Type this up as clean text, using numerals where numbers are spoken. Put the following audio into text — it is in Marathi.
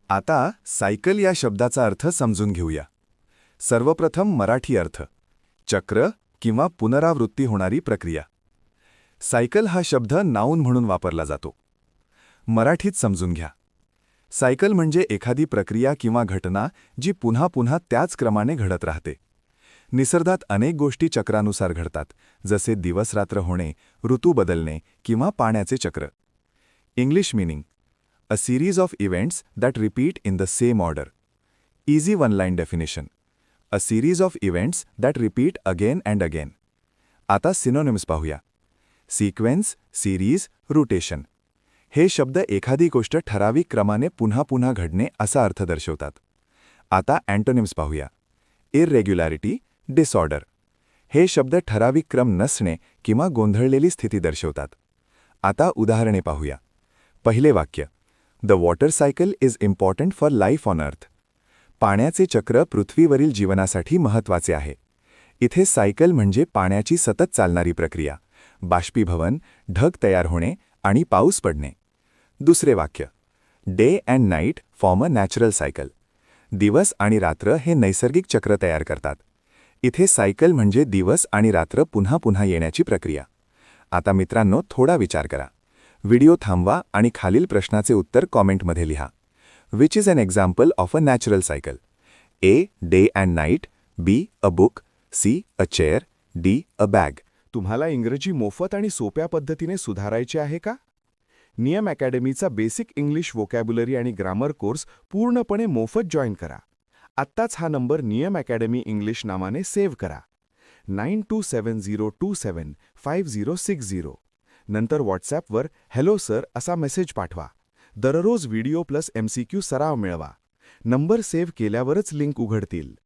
आता सायकल या शब्दाचा अर्थ समजून घेऊया. सर्वप्रथम मराठी अर्थ. चक्र किंवा पुनरावृत्ती होणारी प्रक्रिया. सायकल हा शब्द नाऊन म्हणून वापरला जातो. मराठीत समजून घ्या. सायकल म्हणजे एखादी प्रक्रिया किंवा घटना जी पुन्हा पुन्हा त्याच क्रमाने घडत राहते. निसर्गात अनेक गोष्टी चक्रानुसार घडतात, जसे दिवस-रात्र होणे, ऋतू बदलणे किंवा पाण्याचे चक्र. English meaning: A series of events that repeat in the same order. Easy one-line definition. A series of events that repeat again and again. आता सिनोनिम्स पाहूया. Sequence, series, rotation. हे शब्द एखादी गोष्ट ठराविक क्रमाने पुन्हा पुन्हा घडणे असा अर्थ दर्शवतात. आता अँटोनिम्स पाहूया. इररेग्युलॅरिटी, डिसऑर्डर. हे शब्द ठराविक क्रम नसणे किंवा गोंधळलेली स्थिती दर्शवतात. आता उदाहरणे पाहूया. पहिले वाक्य: The water cycle is important for life on earth. पाण्याचे चक्र पृथ्वीवरील जीवनासाठी महत्त्वाचे आहे. इथे सायकल म्हणजे पाण्याची सतत चालणारी प्रक्रिया, बाष्पीभवन, ढग तयार होणे आणि पाऊस पडणे. दुसरे वाक्य: day and night form a natural cycle. दिवस आणि रात्र हे नैसर्गिक चक्र तयार करतात. इथे सायकल म्हणजे दिवस आणि रात्र पुन्हा पुन्हा येण्याची प्रक्रिया. आता मित्रांनो, थोडा विचार करा. व्हिडिओ थांबवा आणि खालील प्रश्नाचे उत्तर कॉमेंटमध्ये लिहा. Which is an example of a natural cycle? A. Day and night. B. A book. C. A chair. D. A bag. तुम्हाला इंग्रजी मोफत आणि सोप्या पद्धतीने सुधारायचे आहे का? नियम अकॅडमीचा बेसिक इंग्लिश वोकॅब्युलरी आणि ग्रामर कोर्स पूर्णपणे मोफत जॉईन करा. आत्ताच हा नंबर नियम अकॅडमी इंग्लिश नावाने सेव्ह करा. 9270275060. नंतर व्हॉट्सॲपवर हॅलो सर असा मेसेज पाठवा. दररोज व्हिडिओ प्लस MCQ सराव मिळवा. नंबर सेव्ह केल्यावरच लिंक उघडतील.